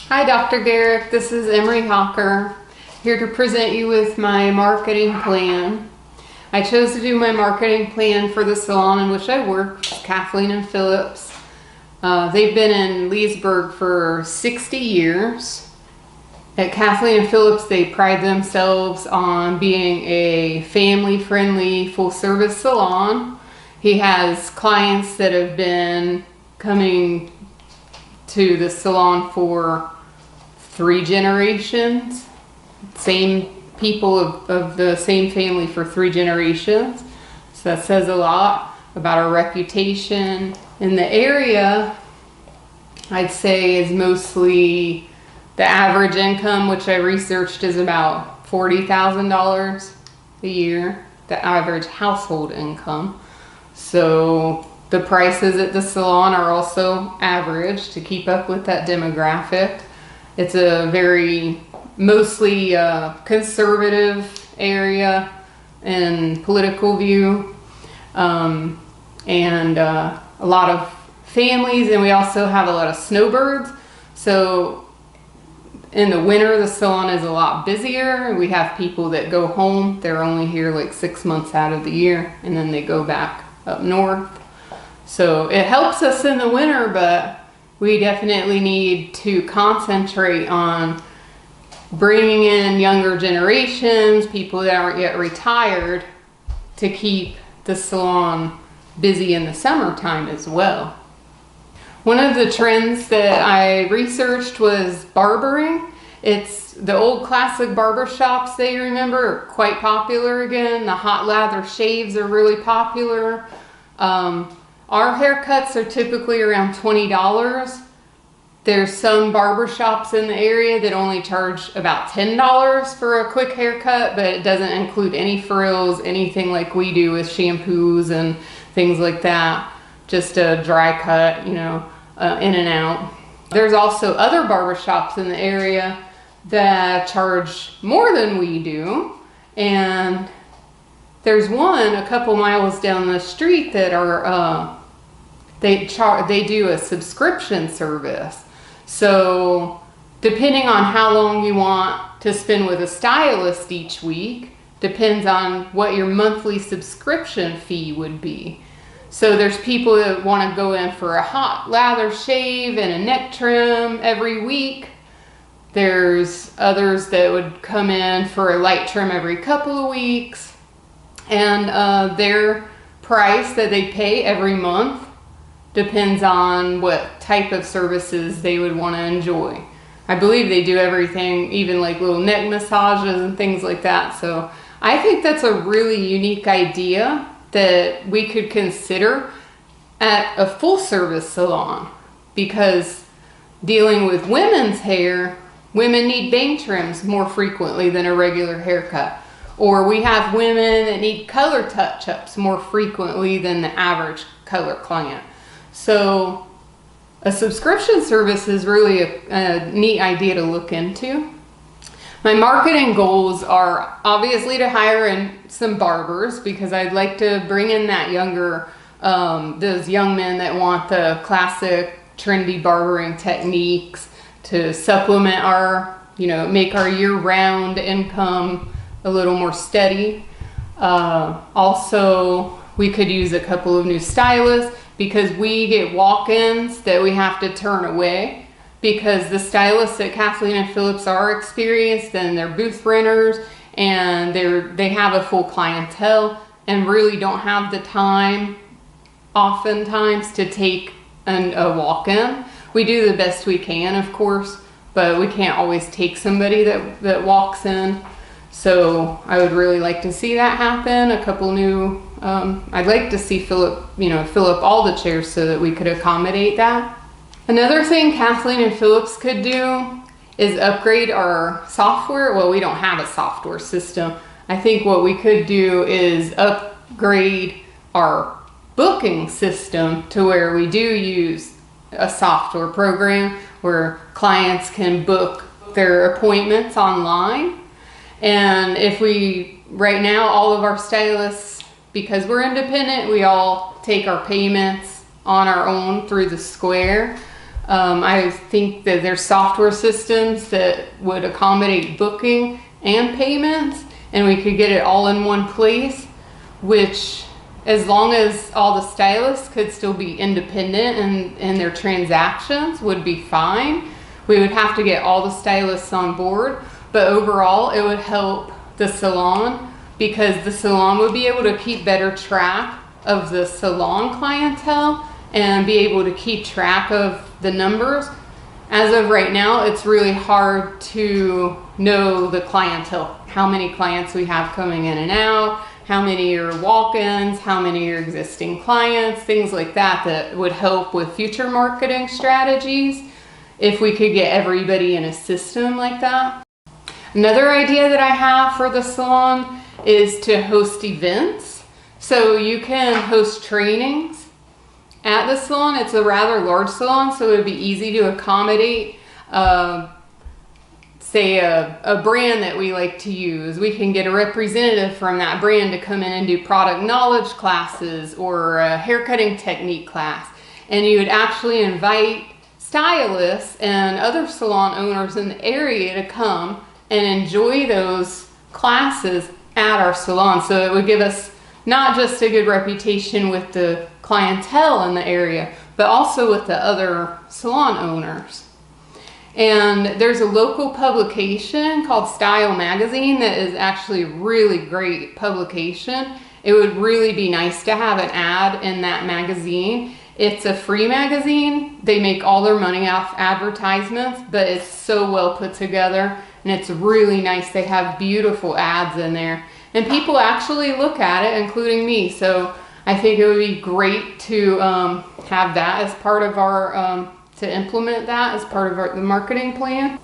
Hi, Dr. Garrick. This is Imre Hawker, here to present you with my marketing plan. I chose to do my marketing plan for the salon in which I work, Kathleen and Phillips. They've been in Leesburg for 60 years. At Kathleen and Phillips, they pride themselves on being a family-friendly, full-service salon. He has clients that have been coming to the salon for 3 generations, same people of the same family for 3 generations. So that says a lot about our reputation in the area. I'd say is mostly the average income, which I researched, is about $40,000 a year, the average household income. So the prices at the salon are also average to keep up with that demographic. It's a very mostly conservative area in political view, and a lot of families, and we also have a lot of snowbirds. So in the winter, the salon is a lot busier. We have people that go home. They're only here like 6 months out of the year, and then they go back up north. So it helps us in the winter, but we definitely need to concentrate on bringing in younger generations, people that aren't yet retired, to keep the salon busy in the summertime as well. One of the trends that I researched was barbering. It's the old classic barber shops that you remember are quite popular again. The hot lather shaves are really popular. Our haircuts are typically around $20. There's some barber shops in the area that only charge about $10 for a quick haircut, but it doesn't include any frills, anything like we do with shampoos and things like that. Just a dry cut, in and out. There's also other barber shops in the area that charge more than we do, and there's one a couple miles down the street that are they do a subscription service. So depending on how long you want to spend with a stylist each week depends on what your monthly subscription fee would be. So there's people that want to go in for a hot lather shave and a neck trim every week. There's others that would come in for a light trim every couple of weeks. And their price that they pay every month depends on what type of services they would want to enjoy. I believe they do everything, even like little neck massages and things like that. So I think that's a really unique idea that we could consider at a full service salon, because dealing with women's hair, women need bang trims more frequently than a regular haircut. Or we have women that need color touch-ups more frequently than the average color client. So a subscription service is really a neat idea to look into. My marketing goals are obviously to hire in some barbers, because I'd like to bring in that younger, those young men that want the classic trendy barbering techniques to supplement our, make our year-round income a little more steady. Also, we could use a couple of new stylists, because we get walk-ins that we have to turn away, because the stylists at Kathleen and Phillips are experienced and they're booth renters, and they have a full clientele and really don't have the time oftentimes to take a walk-in. We do the best we can, of course, but we can't always take somebody that walks in. So I would really like to see that happen. A couple new, I'd like to see fill up all the chairs so that we could accommodate that. Another thing Kathleen and Phillips could do is upgrade our software. Well, we don't have a software system. I think what we could do is upgrade our booking system to where we do use a software program where clients can book their appointments online. And right now, all of our stylists, because we're independent, we all take our payments on our own through the Square. I think that there's software systems that would accommodate booking and payments, and we could get it all in one place, which, as long as all the stylists could still be independent in their transactions, would be fine. We would have to get all the stylists on board, but overall it would help the salon, because the salon would be able to keep better track of the salon clientele and be able to keep track of the numbers. As of right now, it's really hard to know the clientele, how many clients we have coming in and out, how many are walk-ins, how many are existing clients, things like that, that would help with future marketing strategies if we could get everybody in a system like that. Another idea that I have for the salon is to host events. So you can host trainings at the salon. It's a rather large salon, so it would be easy to accommodate, say a brand that we like to use. We can get a representative from that brand to come in and do product knowledge classes or a haircutting technique class. And you would actually invite stylists and other salon owners in the area to come and enjoy those classes at our salon. So it would give us not just a good reputation with the clientele in the area, but also with the other salon owners. And there's a local publication called Style Magazine that is actually a really great publication. It would really be nice to have an ad in that magazine. It's a free magazine. They make all their money off advertisements, but it's so well put together and it's really nice. They have beautiful ads in there and people actually look at it, including me. So I think it would be great to have that as part of our, to implement that as part of the marketing plan.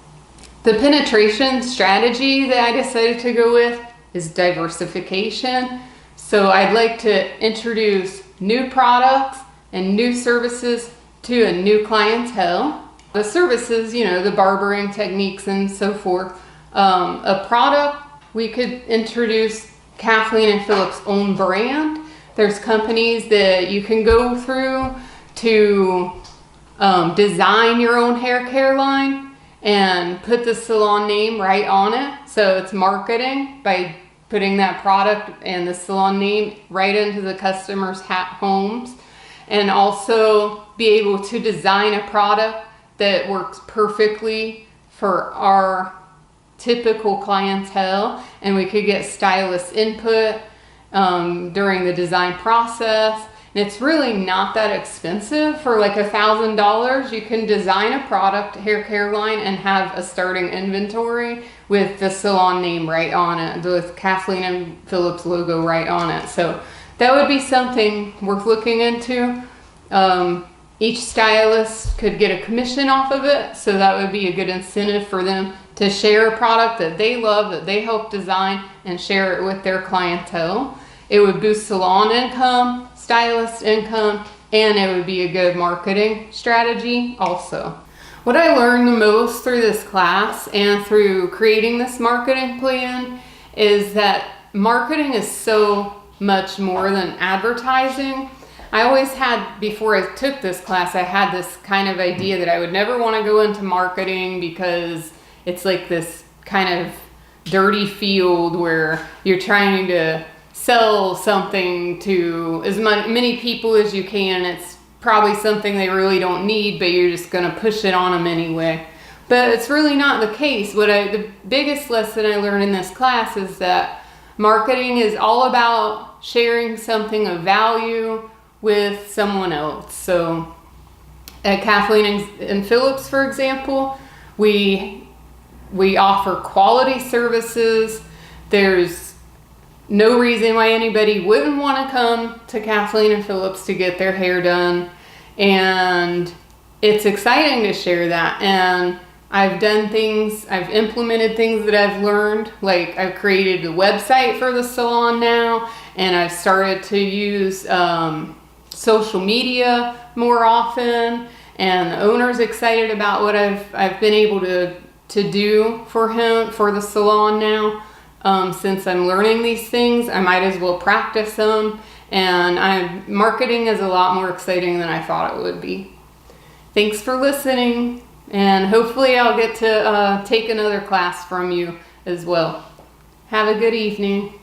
The penetration strategy that I decided to go with is diversification. So I'd like to introduce new products and new services to a new clientele. The services, you know, the barbering techniques and so forth. A product, we could introduce Kathleen and Phillips' own brand. There's companies that you can go through to design your own hair care line and put the salon name right on it. So it's marketing by putting that product and the salon name right into the customers' homes, and also be able to design a product that works perfectly for our typical clientele, and we could get stylist input during the design process. And it's really not that expensive. For like $1,000, you can design a product, hair care line, and have a starting inventory with the salon name right on it, with Kathleen and Phillips logo right on it. So that would be something worth looking into. Each stylist could get a commission off of it, so that would be a good incentive for them to share a product that they love, that they help design, and share it with their clientele. It would boost salon income, stylist income, and it would be a good marketing strategy also. What I learned the most through this class and through creating this marketing plan is that marketing is so much more than advertising. I always had, before I took this class, I had this kind of idea that I would never want to go into marketing because it's like this kind of dirty field where you're trying to sell something to as many people as you can. It's probably something they really don't need, but you're just going to push it on them anyway. But it's really not the case. The biggest lesson I learned in this class is that marketing is all about sharing something of value with someone else. So at Kathleen and Phillips, for example, we offer quality services. There's no reason why anybody wouldn't want to come to Kathleen and Phillips to get their hair done. And it's exciting to share that. And I've done things, I've implemented things that I've learned, like I've created a website for the salon now, and I've started to use social media more often, and the owner's excited about what I've been able to do for the salon now. Since I'm learning these things, I might as well practice them, and marketing is a lot more exciting than I thought it would be. Thanks for listening, and hopefully I'll get to take another class from you as well. Have a good evening.